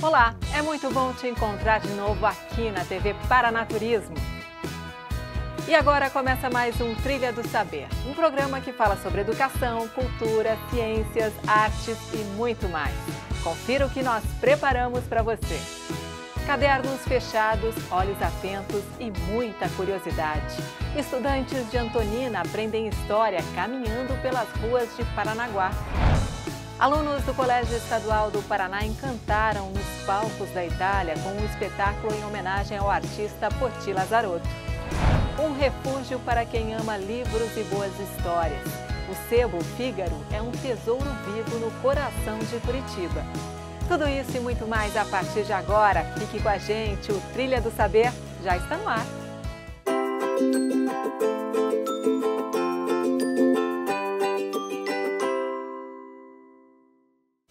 Olá, é muito bom te encontrar de novo aqui na TV Paranaturismo. E agora começa mais um Trilha do Saber, um programa que fala sobre educação, cultura, ciências, artes e muito mais. Confira o que nós preparamos para você. Cadernos fechados, olhos atentos e muita curiosidade. Estudantes de Antonina aprendem história caminhando pelas ruas de Paranaguá. Alunos do Colégio Estadual do Paraná encantaram nos palcos da Itália com um espetáculo em homenagem ao artista Poti Lazarotto. Um refúgio para quem ama livros e boas histórias. O Sebo Fígaro é um tesouro vivo no coração de Curitiba. Tudo isso e muito mais a partir de agora. Fique com a gente, o Trilha do Saber já está no ar.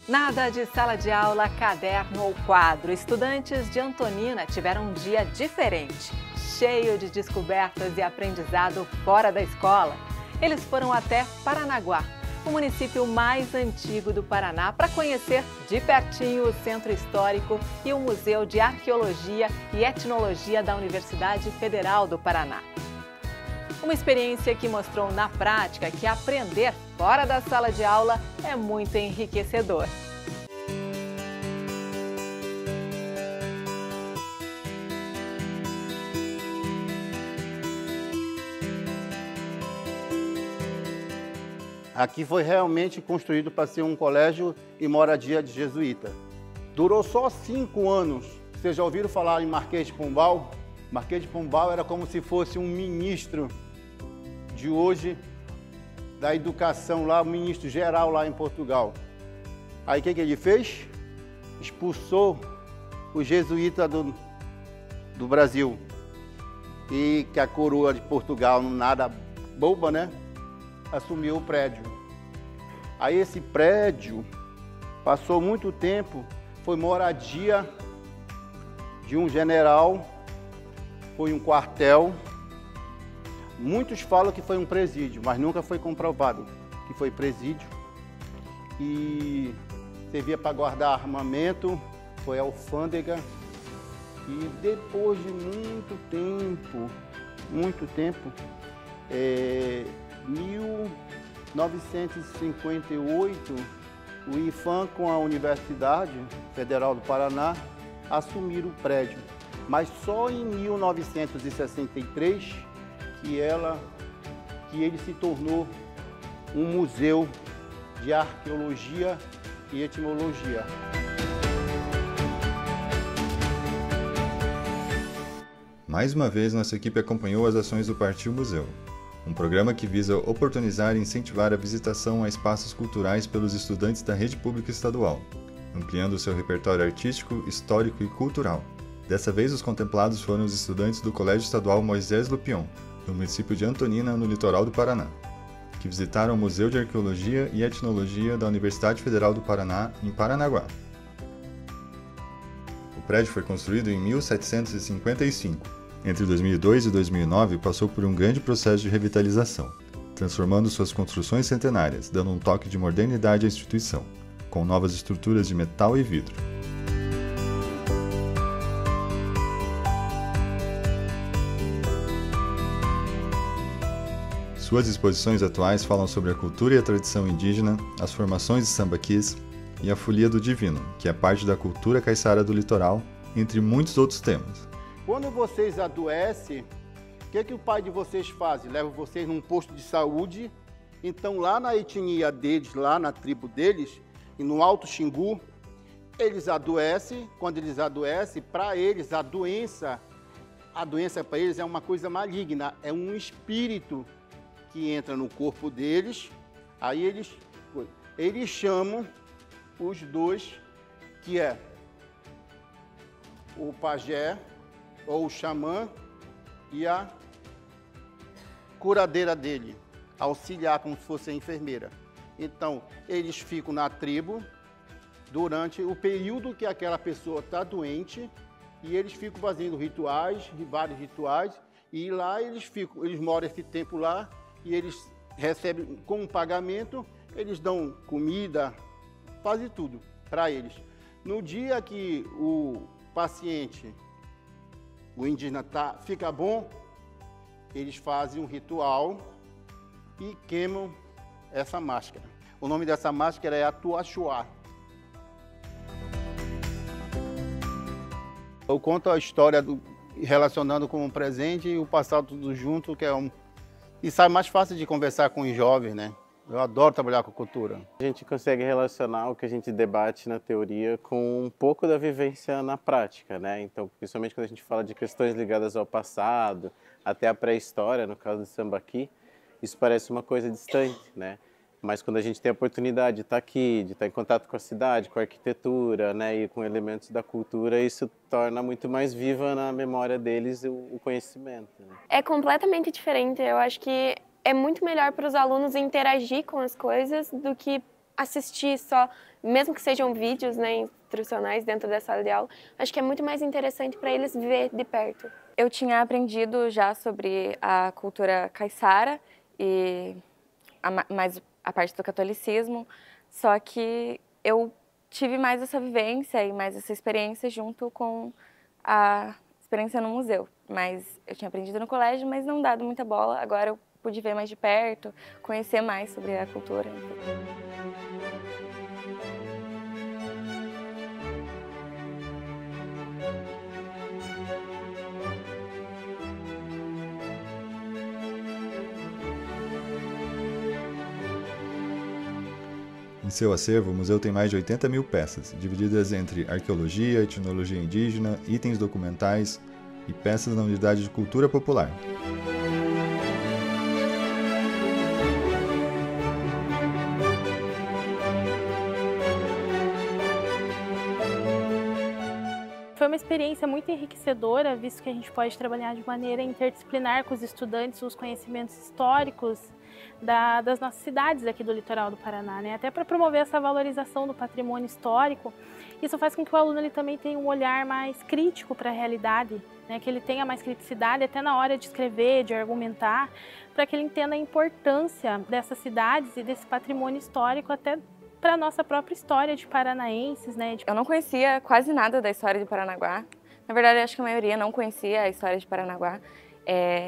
Nada de sala de aula, caderno ou quadro. Estudantes de Antonina tiveram um dia diferente, cheio de descobertas e aprendizado fora da escola. Eles foram até Paranaguá, o município mais antigo do Paraná, para conhecer de pertinho o Centro Histórico e o Museu de Arqueologia e Etnologia da Universidade Federal do Paraná. Uma experiência que mostrou na prática que aprender fora da sala de aula é muito enriquecedor. Aqui foi realmente construído para ser um colégio e moradia de jesuíta. Durou só 5 anos. Vocês já ouviram falar em Marquês de Pombal? Marquês de Pombal era como se fosse um ministro de hoje da educação lá, o ministro geral lá em Portugal. Aí o que ele fez? Expulsou os jesuítas do Brasil. E que a coroa de Portugal, nada boba, né? Assumiu o prédio. Aí esse prédio passou muito tempo, foi moradia de um general, foi um quartel. Muitos falam que foi um presídio, mas nunca foi comprovado que foi presídio. E servia para guardar armamento, foi alfândega. E depois de muito tempo, 1958, o IFAM com a Universidade Federal do Paraná assumiram o prédio. Mas só em 1963 que ele se tornou um museu de arqueologia e etimologia. Mais uma vez, nossa equipe acompanhou as ações do Partiu Museu, um programa que visa oportunizar e incentivar a visitação a espaços culturais pelos estudantes da rede pública estadual, ampliando seu repertório artístico, histórico e cultural. Dessa vez, os contemplados foram os estudantes do Colégio Estadual Moisés Lupion, no município de Antonina, no litoral do Paraná, que visitaram o Museu de Arqueologia e Etnologia da Universidade Federal do Paraná, em Paranaguá. O prédio foi construído em 1755. Entre 2002 e 2009, passou por um grande processo de revitalização, transformando suas construções centenárias, dando um toque de modernidade à instituição, com novas estruturas de metal e vidro. Suas exposições atuais falam sobre a cultura e a tradição indígena, as formações de sambaquis e a folia do divino, que é parte da cultura caiçara do litoral, entre muitos outros temas. Quando vocês adoecem, o que o pai de vocês faz? Leva vocês num posto de saúde. Então, lá na etnia deles, lá na tribo deles, e no Alto Xingu, eles adoecem. Quando eles adoecem, para eles, a doença para eles é uma coisa maligna, é um espírito que entra no corpo deles. Aí eles chamam os dois, que é o pajé, ou o xamã, e a curadeira dele, auxiliar como se fosse a enfermeira. Então, eles ficam na tribo durante o período que aquela pessoa está doente, e eles ficam fazendo rituais, vários rituais, e lá eles moram esse tempo lá, e eles recebem como pagamento, eles dão comida, fazem tudo para eles. No dia que o paciente, o indígena fica bom, eles fazem um ritual e queimam essa máscara. O nome dessa máscara é Atuaxuá. Eu conto a história relacionando com o presente e o passado tudo junto, que é e sai mais fácil de conversar com os jovens, né? Eu adoro trabalhar com cultura. A gente consegue relacionar o que a gente debate na teoria com um pouco da vivência na prática, né? Então, principalmente quando a gente fala de questões ligadas ao passado, até a pré-história, no caso de Sambaqui, isso parece uma coisa distante, né? Mas quando a gente tem a oportunidade de estar aqui, de estar em contato com a cidade, com a arquitetura, né, e com elementos da cultura, isso torna muito mais viva na memória deles o conhecimento, né? É completamente diferente. Eu acho que é muito melhor para os alunos interagir com as coisas do que assistir só, mesmo que sejam vídeos, né, instrucionais dentro da sala de aula. Acho que é muito mais interessante para eles ver de perto. Eu tinha aprendido já sobre a cultura caiçara e mais a parte do catolicismo, só que eu tive mais essa vivência e mais essa experiência junto com a experiência no museu. Mas eu tinha aprendido no colégio, mas não dado muita bola. Agora eu pude ver mais de perto, conhecer mais sobre a cultura. Em seu acervo, o museu tem mais de 80 mil peças, divididas entre arqueologia, etnologia indígena, itens documentais e peças na unidade de cultura popular. Foi uma experiência muito enriquecedora, visto que a gente pode trabalhar de maneira interdisciplinar com os estudantes os conhecimentos históricos das nossas cidades aqui do litoral do Paraná, né? Até para promover essa valorização do patrimônio histórico. Isso faz com que o aluno ele também tenha um olhar mais crítico para a realidade, né? Que ele tenha mais criticidade até na hora de escrever, de argumentar, para que ele entenda a importância dessas cidades e desse patrimônio histórico até para a nossa própria história de paranaenses, né? Eu não conhecia quase nada da história de Paranaguá. Na verdade, acho que a maioria não conhecia a história de Paranaguá.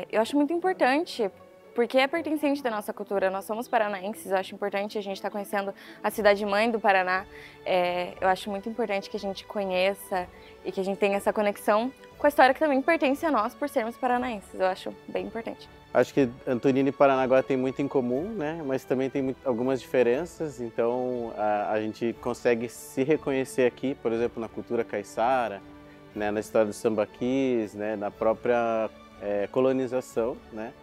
Eu acho muito importante, porque é pertencente da nossa cultura. Nós somos paranaenses, eu acho importante a gente estar conhecendo a cidade-mãe do Paraná. Eu acho muito importante que a gente conheça e que a gente tenha essa conexão com a história que também pertence a nós por sermos paranaenses. Eu acho bem importante. Acho que Antonina e Paranaguá tem muito em comum, né? Mas também tem algumas diferenças, então a gente consegue se reconhecer aqui, por exemplo, na cultura caiçara, né? Na história dos sambaquis, né? Na própria colonização, né?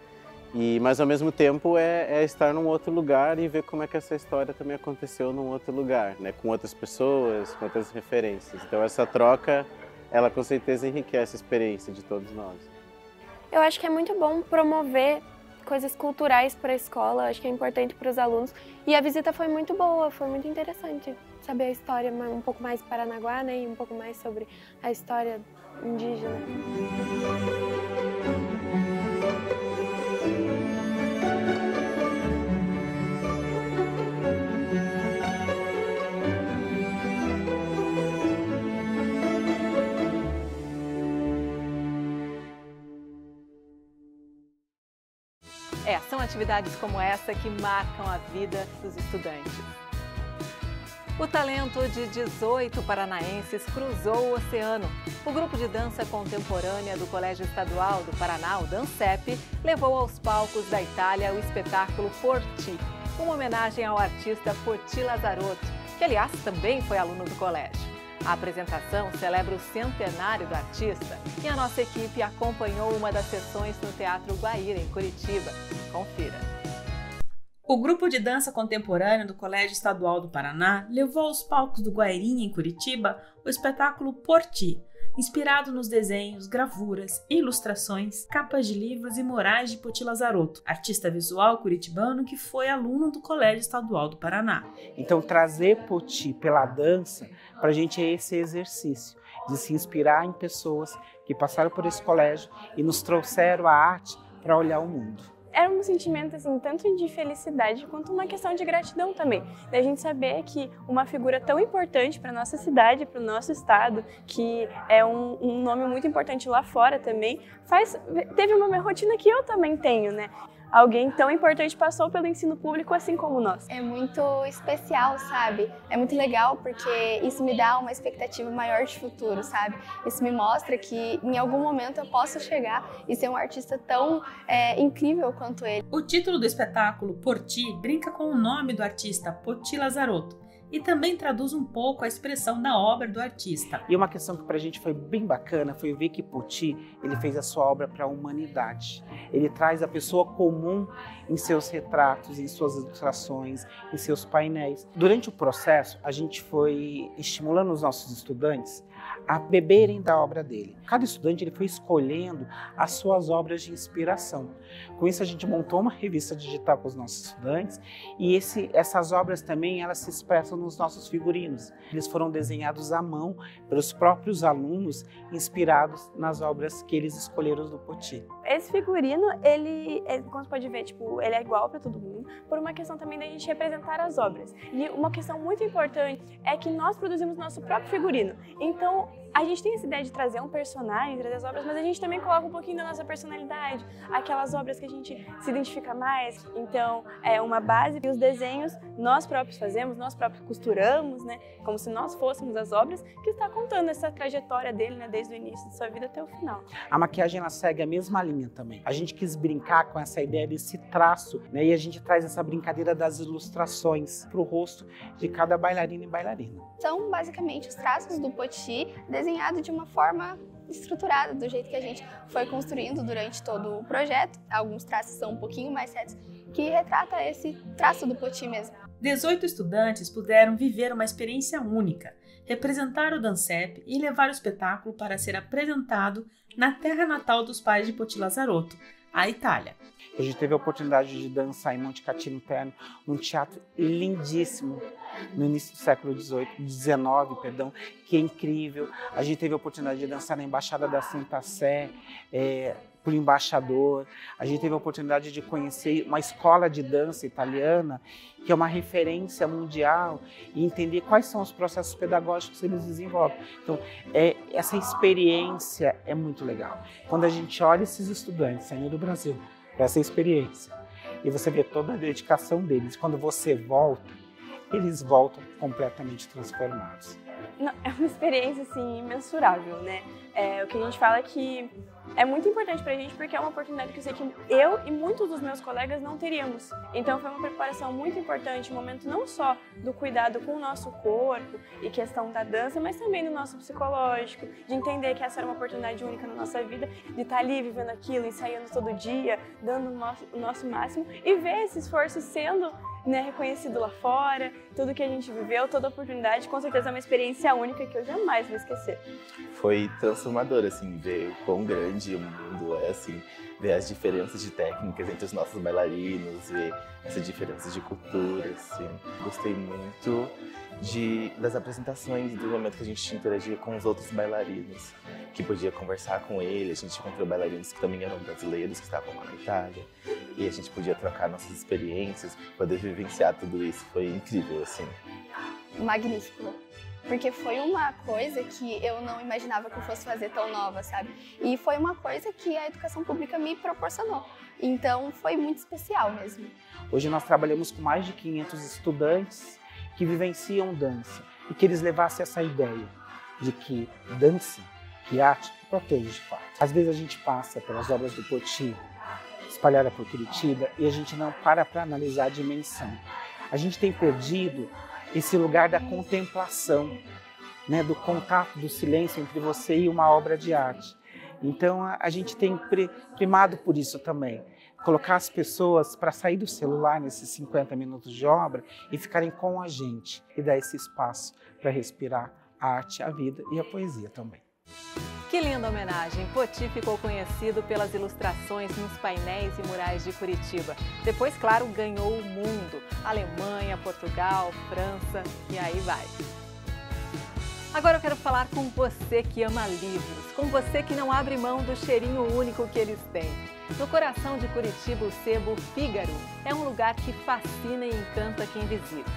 Mas ao mesmo tempo é estar num outro lugar e ver como é que essa história também aconteceu num outro lugar, né? Com outras pessoas, com outras referências. Então essa troca, ela com certeza enriquece a experiência de todos nós. Eu acho que é muito bom promover coisas culturais para a escola, acho que é importante para os alunos. E a visita foi muito boa, foi muito interessante saber a história um pouco mais de Paranaguá, né, e um pouco mais sobre a história indígena. São atividades como essa que marcam a vida dos estudantes. O talento de 18 paranaenses cruzou o oceano. O grupo de dança contemporânea do Colégio Estadual do Paraná, o Dancep, levou aos palcos da Itália o espetáculo Porti, uma homenagem ao artista Porti Lazarotto, que aliás também foi aluno do colégio. A apresentação celebra o centenário do artista e a nossa equipe acompanhou uma das sessões no Teatro Guaíra, em Curitiba. Confira. O grupo de dança contemporânea do Colégio Estadual do Paraná levou aos palcos do Guairinha, em Curitiba, o espetáculo Porti, inspirado nos desenhos, gravuras, ilustrações, capas de livros e murais de Porti Lazarotto, artista visual curitibano que foi aluno do Colégio Estadual do Paraná. Então, trazer Porti pela dança, para a gente é esse exercício de se inspirar em pessoas que passaram por esse colégio e nos trouxeram a arte para olhar o mundo. Era um sentimento, assim, tanto de felicidade quanto uma questão de gratidão também. Da gente saber que uma figura tão importante para nossa cidade, para o nosso estado, que é um nome muito importante lá fora também, teve uma rotina que eu também tenho, né? Alguém tão importante passou pelo ensino público assim como nós. É muito especial, sabe? É muito legal porque isso me dá uma expectativa maior de futuro, sabe? Isso me mostra que em algum momento eu posso chegar e ser um artista tão incrível quanto ele. O título do espetáculo, Porti, brinca com o nome do artista, Poti Lazarotto, e também traduz um pouco a expressão da obra do artista. E uma questão que pra gente foi bem bacana foi ver que Poti, ele fez a sua obra para a humanidade. Ele traz a pessoa comum em seus retratos, em suas ilustrações, em seus painéis. Durante o processo, a gente foi estimulando os nossos estudantes a beberem da obra dele. Cada estudante ele foi escolhendo as suas obras de inspiração. Com isso a gente montou uma revista digital com os nossos estudantes e essas obras também elas se expressam nos nossos figurinos. Eles foram desenhados à mão pelos próprios alunos, inspirados nas obras que eles escolheram do Poti. Esse figurino, como você pode ver, tipo, ele é igual para todo mundo, por uma questão também da gente representar as obras. E uma questão muito importante é que nós produzimos nosso próprio figurino. Então, a gente tem essa ideia de trazer um personagem, trazer as obras, mas a gente também coloca um pouquinho da nossa personalidade, aquelas obras que a gente se identifica mais. Então, é uma base e os desenhos nós próprios fazemos, nós próprios costuramos, né? Como se nós fôssemos as obras, que está contando essa trajetória dele, né? Desde o início de sua vida até o final. A maquiagem, ela segue a mesma linha também. A gente quis brincar com essa ideia desse traço, né? E a gente traz essa brincadeira das ilustrações para o rosto de cada bailarino e bailarina. São basicamente os traços do Poti desenhado de uma forma estruturada, do jeito que a gente foi construindo durante todo o projeto. Alguns traços são um pouquinho mais retos, que retrata esse traço do Poti mesmo. 18 estudantes puderam viver uma experiência única, representar o DANCEP e levar o espetáculo para ser apresentado na terra natal dos pais de Poti Lazarotto, a Itália. A gente teve a oportunidade de dançar em Montecatino Terme, num teatro lindíssimo, no início do século XIX, que é incrível. A gente teve a oportunidade de dançar na Embaixada da Santa Sé, por embaixador. A gente teve a oportunidade de conhecer uma escola de dança italiana, que é uma referência mundial, e entender quais são os processos pedagógicos que eles desenvolvem. Então, essa experiência é muito legal. Quando a gente olha esses estudantes saindo do Brasil, essa experiência, e você vê toda a dedicação deles, quando você volta, eles voltam completamente transformados. Não, é uma experiência assim, imensurável, né? O que a gente fala é que é muito importante pra gente porque é uma oportunidade que eu sei que eu e muitos dos meus colegas não teríamos. Então foi uma preparação muito importante, um momento não só do cuidado com o nosso corpo e questão da dança, mas também do nosso psicológico, de entender que essa era uma oportunidade única na nossa vida, de estar ali vivendo aquilo, ensaiando todo dia, dando o nosso máximo e ver esse esforço sendo reconhecido lá fora, tudo que a gente viveu, toda a oportunidade, com certeza é uma experiência única que eu jamais vou esquecer. Foi transformador, assim, ver o quão grande o mundo é, assim, ver as diferenças de técnicas entre os nossos bailarinos, ver essas diferenças de cultura, assim. Gostei muito das apresentações, do momento que a gente interagia com os outros bailarinos, que podia conversar com ele, a gente encontrou bailarinos que também eram brasileiros, que estavam lá na Itália, e a gente podia trocar nossas experiências, poder vivenciar tudo isso, foi incrível, assim. Magnífico, porque foi uma coisa que eu não imaginava que eu fosse fazer tão nova, sabe? E foi uma coisa que a educação pública me proporcionou, então foi muito especial mesmo. Hoje nós trabalhamos com mais de 500 estudantes que vivenciam dança e que eles levassem essa ideia de que dança, que arte, protege de fato. Às vezes a gente passa pelas obras do Poti, espalhada por Curitiba, e a gente não para analisar a dimensão. A gente tem perdido esse lugar da contemplação, né, do contato, do silêncio entre você e uma obra de arte. Então a gente tem primado por isso também. Colocar as pessoas para sair do celular nesses 50 minutos de obra e ficarem com a gente e dar esse espaço para respirar a arte, a vida e a poesia também. Que linda homenagem! Poti ficou conhecido pelas ilustrações nos painéis e murais de Curitiba. Depois, claro, ganhou o mundo. Alemanha, Portugal, França e aí vai. Agora eu quero falar com você que ama livros, com você que não abre mão do cheirinho único que eles têm. No coração de Curitiba, o Sebo Fígaro é um lugar que fascina e encanta quem visita.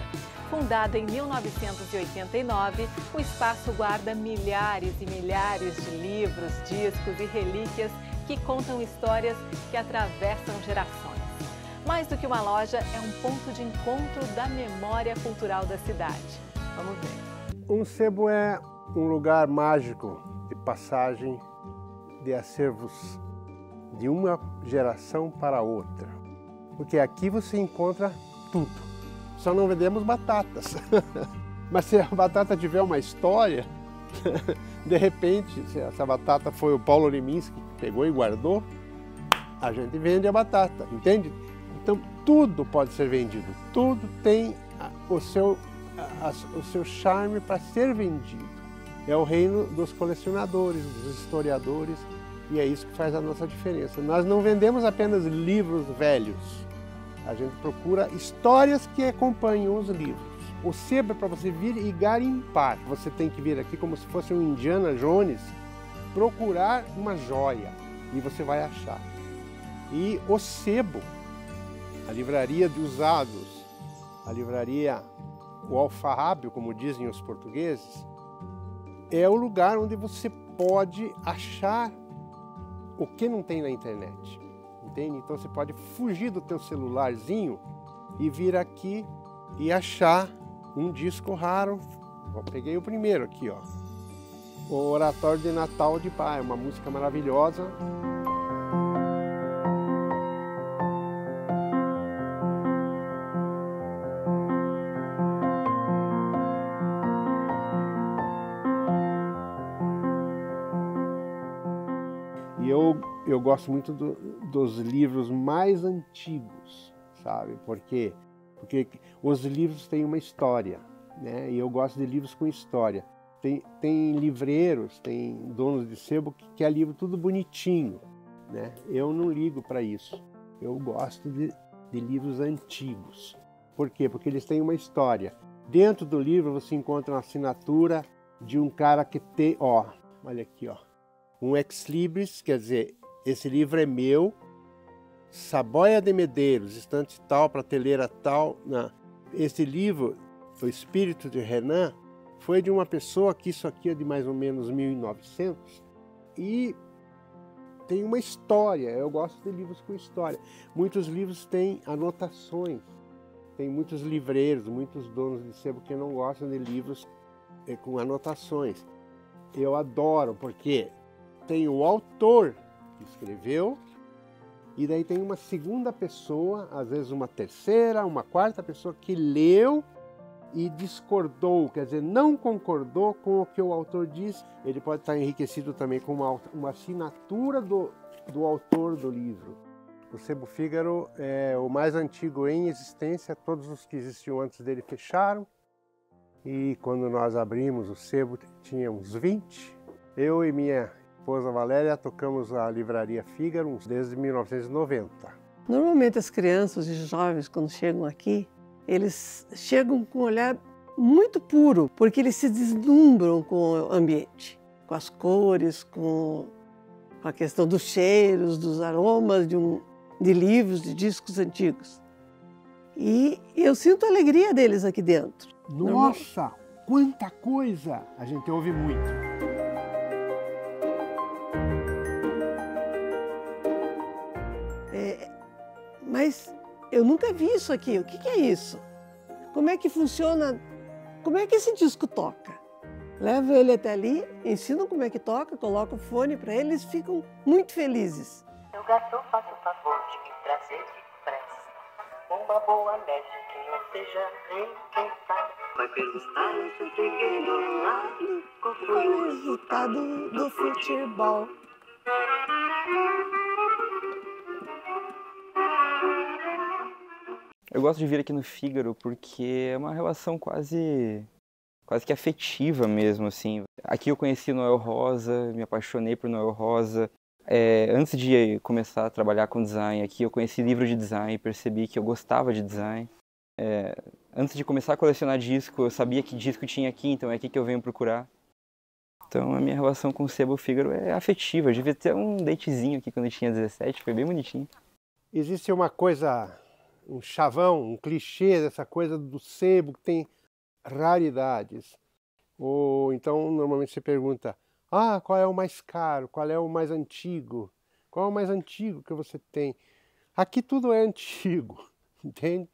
Fundado em 1989, o espaço guarda milhares e milhares de livros, discos e relíquias que contam histórias que atravessam gerações. Mais do que uma loja, é um ponto de encontro da memória cultural da cidade. Vamos ver. Um sebo é um lugar mágico de passagem de acervos de uma geração para outra. Porque aqui você encontra tudo. Só não vendemos batatas. Mas se a batata tiver uma história, de repente, se essa batata foi o Paulo Leminski que pegou e guardou, a gente vende a batata, entende? Então tudo pode ser vendido, tudo tem o seu charme para ser vendido. É o reino dos colecionadores, dos historiadores, e é isso que faz a nossa diferença. Nós não vendemos apenas livros velhos, a gente procura histórias que acompanham os livros. O sebo é para você vir e garimpar. Você tem que vir aqui como se fosse um Indiana Jones, procurar uma joia, e você vai achar. E o sebo, a livraria de usados, a livraria o alfarrábio, como dizem os portugueses, é o lugar onde você pode achar o que não tem na internet, entende? Então você pode fugir do teu celularzinho e vir aqui e achar um disco raro. Eu peguei o primeiro aqui, ó. O Oratório de Natal de Bach, uma música maravilhosa. Eu gosto muito dos livros mais antigos, sabe? Por quê? Porque os livros têm uma história, né? E eu gosto de livros com história. Tem livreiros, tem donos de sebo que quer livro tudo bonitinho, né? Eu não ligo para isso. Eu gosto de livros antigos. Por quê? Porque eles têm uma história. Dentro do livro você encontra uma assinatura de um cara que tem, ó, olha aqui, ó. Um ex-libris, quer dizer, esse livro é meu, Saboia de Medeiros, estante tal, prateleira tal. Não. Esse livro, O Espírito de Renan, foi de uma pessoa que isso aqui é de mais ou menos 1900 e tem uma história. Eu gosto de livros com história. Muitos livros têm anotações. Tem muitos livreiros, muitos donos de sebo que não gostam de livros com anotações. Eu adoro, porque tem o autor que escreveu, e daí tem uma segunda pessoa, às vezes uma terceira, uma quarta pessoa que leu e discordou, quer dizer, não concordou com o que o autor diz. Ele pode estar enriquecido também com uma assinatura do autor do livro. O Sebo Fígaro é o mais antigo em existência, todos os que existiam antes dele fecharam, e quando nós abrimos o sebo tinha uns 20. Eu e minha esposa Valéria tocamos a livraria Fígaro desde 1990. Normalmente as crianças e jovens, quando chegam aqui, eles chegam com um olhar muito puro, porque eles se deslumbram com o ambiente, com as cores, com a questão dos cheiros, dos aromas de livros, de discos antigos. E eu sinto a alegria deles aqui dentro. Nossa, quanta coisa! A gente ouve muito. Mas eu nunca vi isso aqui. O que é isso? Como é que funciona? Como é que esse disco toca? Levo ele até ali, ensino como é que toca, coloco o fone para eles, ficam muito felizes. Meu garçom, faça o favor de me trazer depressa uma boa média que não seja requentada. Vai perguntar se eu cheguei no lado, qual foi o resultado do futebol. Eu gosto de vir aqui no Fígaro porque é uma relação quase que afetiva mesmo, assim. Aqui eu conheci Noel Rosa, me apaixonei por Noel Rosa. Antes de começar a trabalhar com design aqui, eu conheci livro de design e percebi que eu gostava de design. Antes de começar a colecionar disco, eu sabia que disco tinha aqui, então é aqui que eu venho procurar. Então a minha relação com o Sebo Fígaro é afetiva. Eu devia ter um datezinho aqui quando eu tinha 17, foi bem bonitinho. Existe uma coisa, um chavão, um clichê dessa coisa do sebo que tem raridades. Ou então normalmente você pergunta, qual é o mais caro, qual é o mais antigo? Qual é o mais antigo que você tem? Aqui tudo é antigo, entende?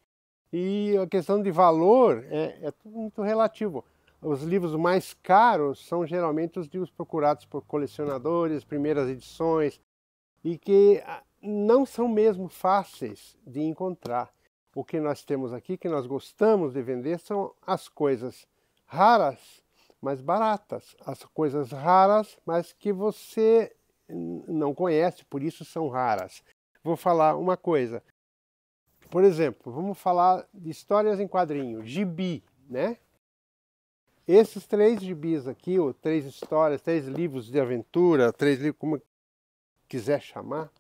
E a questão de valor é tudo muito relativo. Os livros mais caros são geralmente os livros procurados por colecionadores, primeiras edições, e que não são mesmo fáceis de encontrar. O que nós temos aqui, que nós gostamos de vender, são as coisas raras, mas baratas. As coisas raras, mas que você não conhece, por isso são raras. Vou falar uma coisa. Por exemplo, vamos falar de histórias em quadrinho, gibi, né? Esses 3 gibis aqui, ou 3 histórias, 3 livros de aventura, 3 livros, como quiser chamar,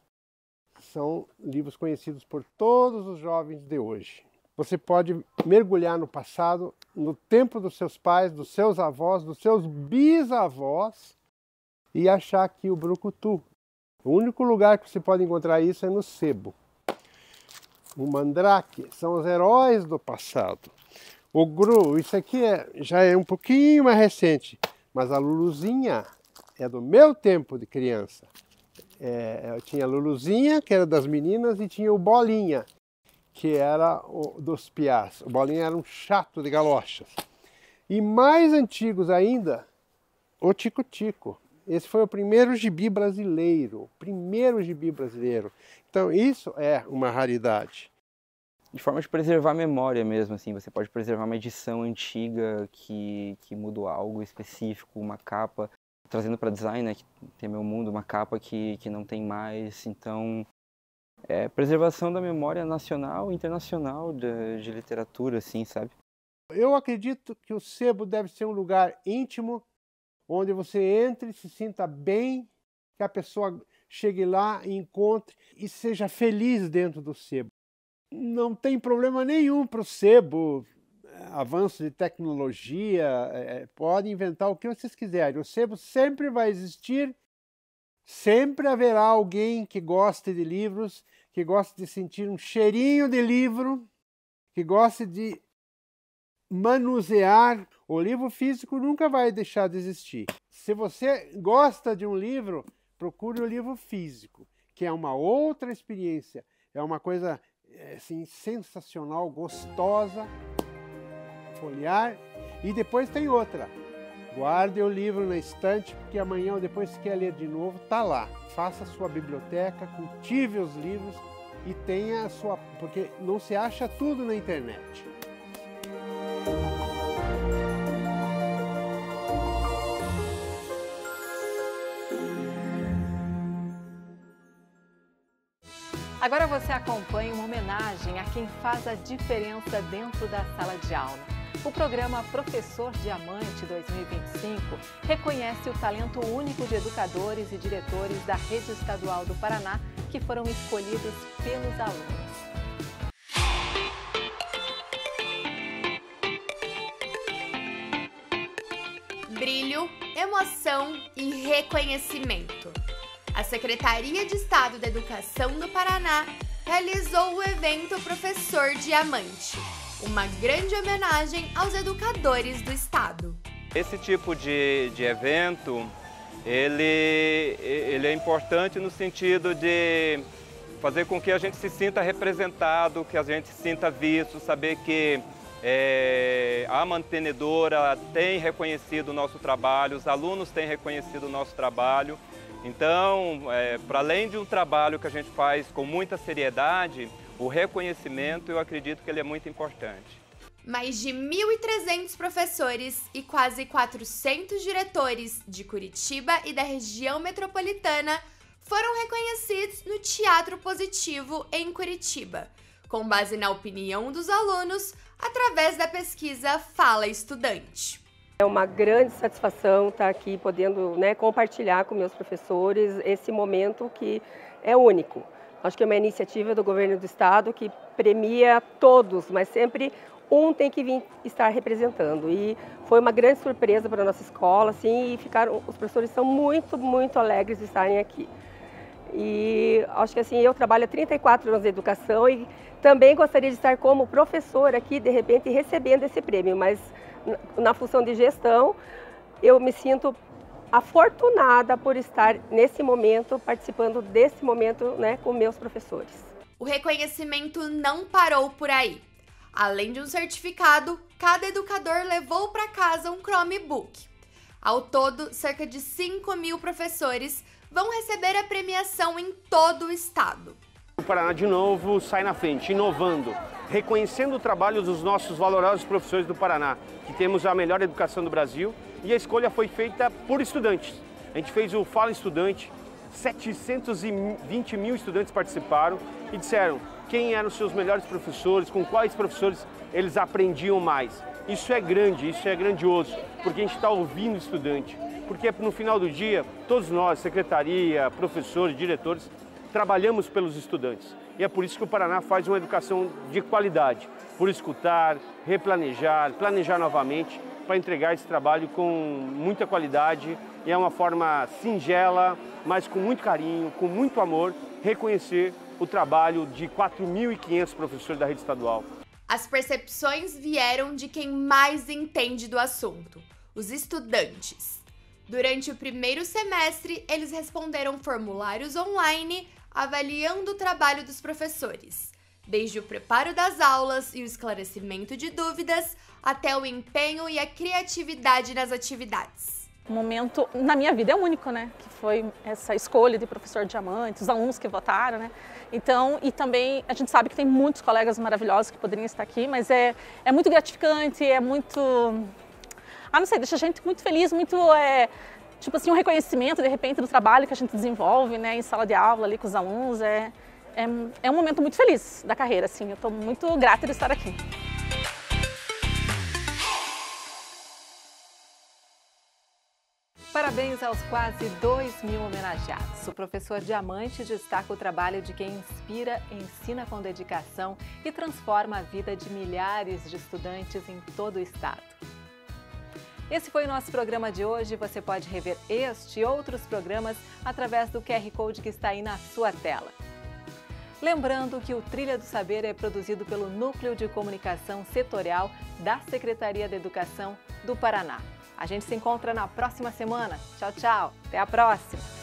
são livros conhecidos por todos os jovens de hoje. Você pode mergulhar no passado, no tempo dos seus pais, dos seus avós, dos seus bisavós, e achar aqui o brucutu. O único lugar que você pode encontrar isso é no sebo. O mandrake são os heróis do passado. O gru, isso aqui já é um pouquinho mais recente, mas a Luluzinha é do meu tempo de criança. Eu tinha a Luluzinha, que era das meninas, e tinha o Bolinha, que era dos piás. O Bolinha era um chato de galochas. E mais antigos ainda, o Tico-Tico. Esse foi o primeiro gibi brasileiro. Então isso é uma raridade. De forma de preservar a memória mesmo, assim, você pode preservar uma edição antiga que mudou algo específico, uma capa, trazendo para design, né, que tem Meu Mundo, uma capa que não tem mais. Então, preservação da memória nacional e internacional de literatura, assim, sabe? Eu acredito que o sebo deve ser um lugar íntimo, onde você entre, se sinta bem, que a pessoa chegue lá e encontre e seja feliz dentro do sebo. Não tem problema nenhum para o sebo, avanço de tecnologia, pode inventar o que vocês quiserem. O sebo sempre vai existir, sempre haverá alguém que goste de livros, que goste de sentir um cheirinho de livro, que goste de manusear. O livro físico nunca vai deixar de existir. Se você gosta de um livro, procure o livro físico, que é uma outra experiência, é uma coisa assim, sensacional, gostosa, folhear. E depois tem outra, guarde o livro na estante, porque amanhã ou depois, se quer ler de novo, está lá. Faça a sua biblioteca, cultive os livros e tenha a sua... porque não se acha tudo na internet. Agora você acompanha uma homenagem a quem faz a diferença dentro da sala de aula. O programa Professor Diamante 2025 reconhece o talento único de educadores e diretores da Rede Estadual do Paraná que foram escolhidos pelos alunos. Brilho, emoção e reconhecimento. A Secretaria de Estado da Educação do Paraná realizou o evento Professor Diamante, uma grande homenagem aos educadores do estado. Esse tipo de evento, ele é importante no sentido de fazer com que a gente se sinta representado, que a gente se sinta visto, saber que a mantenedora tem reconhecido o nosso trabalho, os alunos têm reconhecido o nosso trabalho. Então, para além de um trabalho que a gente faz com muita seriedade, o reconhecimento, eu acredito que ele é muito importante. Mais de 1.300 professores e quase 400 diretores de Curitiba e da região metropolitana foram reconhecidos no Teatro Positivo em Curitiba, com base na opinião dos alunos, através da pesquisa Fala Estudante. É uma grande satisfação estar aqui podendo compartilhar com meus professores esse momento que é único, Acho que é uma iniciativa do governo do estado que premia todos, mas sempre um tem que vir estar representando. E foi uma grande surpresa para a nossa escola, assim, e os professores são muito, muito alegres de estarem aqui. E acho que assim, eu trabalho há 34 anos de educação e também gostaria de estar como professora aqui, de repente, recebendo esse prêmio, mas na função de gestão, eu me sinto afortunada por estar nesse momento, participando desse momento, né, com meus professores. O reconhecimento não parou por aí. Além de um certificado, cada educador levou para casa um Chromebook. Ao todo, cerca de 5.000 professores vão receber a premiação em todo o estado. O Paraná, de novo, sai na frente, inovando, reconhecendo o trabalho dos nossos valorosos professores do Paraná, que temos a melhor educação do Brasil, e a escolha foi feita por estudantes. A gente fez o Fala Estudante, 720 mil estudantes participaram e disseram quem eram os seus melhores professores, com quais professores eles aprendiam mais. Isso é grande, isso é grandioso, porque a gente está ouvindo o estudante. Porque no final do dia, todos nós, secretaria, professores, diretores, trabalhamos pelos estudantes. E é por isso que o Paraná faz uma educação de qualidade, por escutar, replanejar, planejar novamente, para entregar esse trabalho com muita qualidade e é uma forma singela, mas com muito carinho, com muito amor, reconhecer o trabalho de 4.500 professores da rede estadual. As percepções vieram de quem mais entende do assunto, os estudantes. Durante o primeiro semestre, eles responderam formulários online, avaliando o trabalho dos professores, desde o preparo das aulas e o esclarecimento de dúvidas, até o empenho e a criatividade nas atividades. O momento na minha vida é único, né? Que foi essa escolha de professor diamante, os alunos que votaram, né? Então, e também a gente sabe que tem muitos colegas maravilhosos que poderiam estar aqui, mas é muito gratificante, é muito... não sei, deixa a gente muito feliz, muito, tipo assim, um reconhecimento, de repente, do trabalho que a gente desenvolve, né? Em sala de aula, ali com os alunos, é um momento muito feliz da carreira, assim. Eu estou muito grata de estar aqui. Parabéns aos quase 2.000 homenageados. O professor Diamante destaca o trabalho de quem inspira, ensina com dedicação e transforma a vida de milhares de estudantes em todo o estado. Esse foi o nosso programa de hoje. Você pode rever este e outros programas através do QR Code que está aí na sua tela. Lembrando que o Trilha do Saber é produzido pelo Núcleo de Comunicação Setorial da Secretaria da Educação do Paraná. A gente se encontra na próxima semana. Tchau, tchau. Até a próxima.